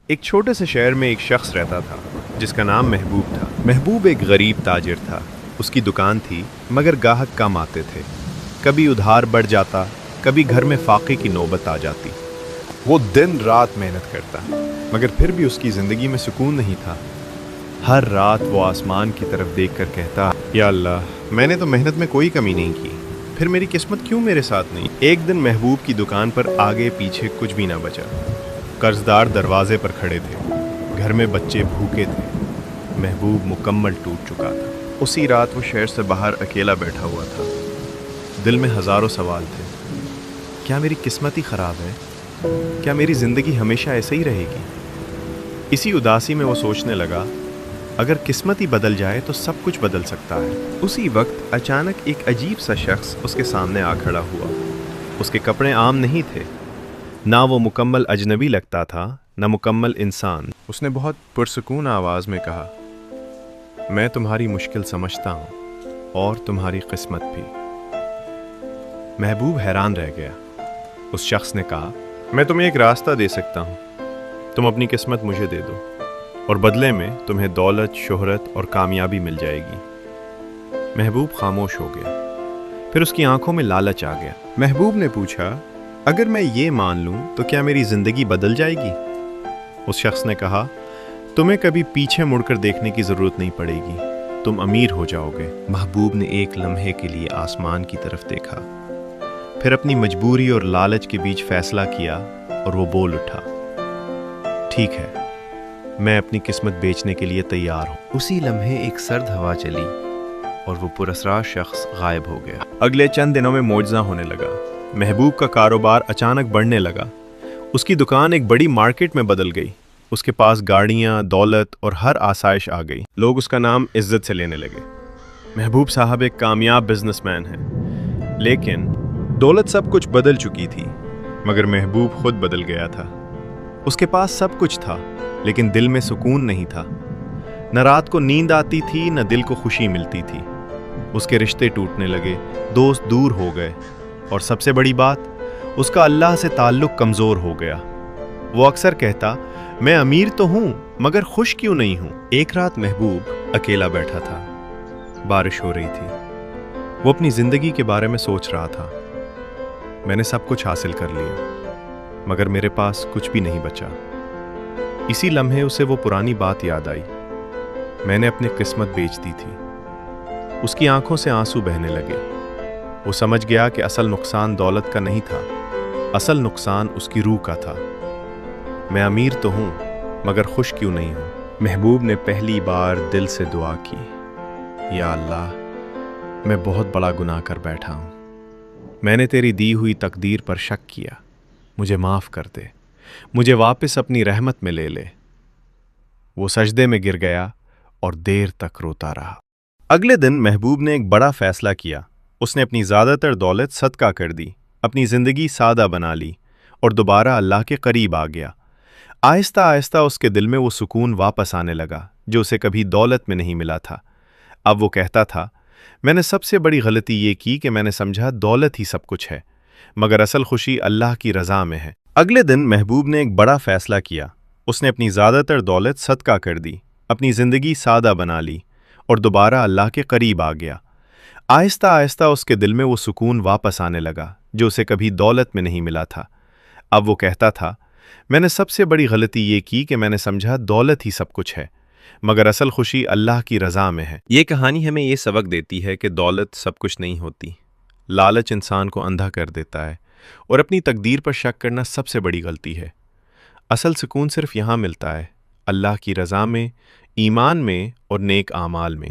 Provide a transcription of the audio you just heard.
ایک چھوٹے سے شہر میں ایک شخص رہتا تھا جس کا نام محبوب تھا۔ محبوب ایک غریب تاجر تھا۔ اس کی دکان تھی مگر گاہک کم آتے تھے۔ کبھی ادھار بڑھ جاتا، کبھی گھر میں فاقے کی نوبت آ جاتی۔ وہ دن رات محنت کرتا مگر پھر بھی اس کی زندگی میں سکون نہیں تھا۔ ہر رات وہ آسمان کی طرف دیکھ کر کہتا، یا اللہ، میں نے تو محنت میں کوئی کمی نہیں کی، پھر میری قسمت کیوں میرے ساتھ نہیں؟ ایک دن محبوب کی دکان پر آگے پیچھے کچھ بھی نہ بچا۔ قرضدار دروازے پر کھڑے تھے، گھر میں بچے بھوکے تھے، محبوب مکمل ٹوٹ چکا تھا۔ اسی رات وہ شہر سے باہر اکیلا بیٹھا ہوا تھا۔ دل میں ہزاروں سوال تھے۔ کیا میری قسمت ہی خراب ہے؟ کیا میری زندگی ہمیشہ ایسے ہی رہے گی؟ اسی اداسی میں وہ سوچنے لگا، اگر قسمت ہی بدل جائے تو سب کچھ بدل سکتا ہے۔ اسی وقت اچانک ایک عجیب سا شخص اس کے سامنے آ کھڑا ہوا۔ اس کے کپڑے عام نہیں تھے، نہ وہ مکمل اجنبی لگتا تھا، نہ مکمل انسان۔ اس نے بہت پرسکون آواز میں کہا، میں تمہاری مشکل سمجھتا ہوں اور تمہاری قسمت بھی۔ محبوب حیران رہ گیا۔ اس شخص نے کہا، میں تمہیں ایک راستہ دے سکتا ہوں، تم اپنی قسمت مجھے دے دو اور بدلے میں تمہیں دولت، شہرت اور کامیابی مل جائے گی۔ محبوب خاموش ہو گیا، پھر اس کی آنکھوں میں لالچ آ گیا۔ محبوب نے پوچھا، اگر میں یہ مان لوں تو کیا میری زندگی بدل جائے گی؟ اس شخص نے کہا، تمہیں کبھی پیچھے مڑ کر دیکھنے کی ضرورت نہیں پڑے گی، تم امیر ہو جاؤ گے۔ محبوب نے ایک لمحے کے لیے آسمان کی طرف دیکھا، پھر اپنی مجبوری اور لالچ کے بیچ فیصلہ کیا اور وہ بول اٹھا، ٹھیک ہے، میں اپنی قسمت بیچنے کے لیے تیار ہوں۔ اسی لمحے ایک سرد ہوا چلی اور وہ پراسرار شخص غائب ہو گیا۔ اگلے چند دنوں میں معجزہ ہونے لگا۔ محبوب کا کاروبار اچانک بڑھنے لگا۔ اس کی دکان ایک بڑی مارکیٹ میں بدل گئی۔ اس کے پاس گاڑیاں، دولت اور ہر آسائش آ گئی۔ لوگ اس کا نام عزت سے لینے لگے۔ محبوب صاحب ایک کامیاب بزنس مین ہیں، لیکن دولت سب کچھ بدل چکی تھی، مگر محبوب خود بدل گیا تھا۔ اس کے پاس سب کچھ تھا، لیکن دل میں سکون نہیں تھا۔ نہ رات کو نیند آتی تھی، نہ دل کو خوشی ملتی تھی۔ اس کے رشتے ٹوٹنے لگے، دوست دور ہو گئے، اور سب سے بڑی بات، اس کا اللہ سے تعلق کمزور ہو گیا۔ وہ اکثر کہتا، میں امیر تو ہوں مگر خوش کیوں نہیں ہوں؟ ایک رات محبوب اکیلا بیٹھا تھا، بارش ہو رہی تھی۔ وہ اپنی زندگی کے بارے میں سوچ رہا تھا، میں نے سب کچھ حاصل کر لیا مگر میرے پاس کچھ بھی نہیں بچا۔ اسی لمحے اسے وہ پرانی بات یاد آئی، میں نے اپنی قسمت بیچ دی تھی۔ اس کی آنکھوں سے آنسو بہنے لگے۔ وہ سمجھ گیا کہ اصل نقصان دولت کا نہیں تھا، اصل نقصان اس کی روح کا تھا۔ میں امیر تو ہوں مگر خوش کیوں نہیں ہوں؟ محبوب نے پہلی بار دل سے دعا کی، یا اللہ، میں بہت بڑا گناہ کر بیٹھا ہوں، میں نے تیری دی ہوئی تقدیر پر شک کیا، مجھے معاف کر دے، مجھے واپس اپنی رحمت میں لے لے۔ وہ سجدے میں گر گیا اور دیر تک روتا رہا۔ اگلے دن محبوب نے ایک بڑا فیصلہ کیا۔ اس نے اپنی زیادہ تر دولت صدقہ کر دی، اپنی زندگی سادہ بنا لی اور دوبارہ اللہ کے قریب آ گیا۔ آہستہ آہستہ اس کے دل میں وہ سکون واپس آنے لگا جو اسے کبھی دولت میں نہیں ملا تھا۔ اب وہ کہتا تھا، میں نے سب سے بڑی غلطی یہ کی کہ میں نے سمجھا دولت ہی سب کچھ ہے، مگر اصل خوشی اللہ کی رضا میں ہے۔ اگلے دن محبوب نے ایک بڑا فیصلہ کیا۔ اس نے اپنی زیادہ تر دولت صدقہ کر دی، اپنی زندگی سادہ بنا لی اور دوبارہ اللہ کے قریب آ گیا۔ آہستہ آہستہ اس کے دل میں وہ سکون واپس آنے لگا جو اسے کبھی دولت میں نہیں ملا تھا۔ اب وہ کہتا تھا، میں نے سب سے بڑی غلطی یہ کی کہ میں نے سمجھا دولت ہی سب کچھ ہے، مگر اصل خوشی اللہ کی رضا میں ہے۔ یہ کہانی ہمیں یہ سبق دیتی ہے کہ دولت سب کچھ نہیں ہوتی۔ لالچ انسان کو اندھا کر دیتا ہے اور اپنی تقدیر پر شک کرنا سب سے بڑی غلطی ہے۔ اصل سکون صرف یہاں ملتا ہے، اللہ کی رضا میں، ایمان میں اور نیک اعمال میں۔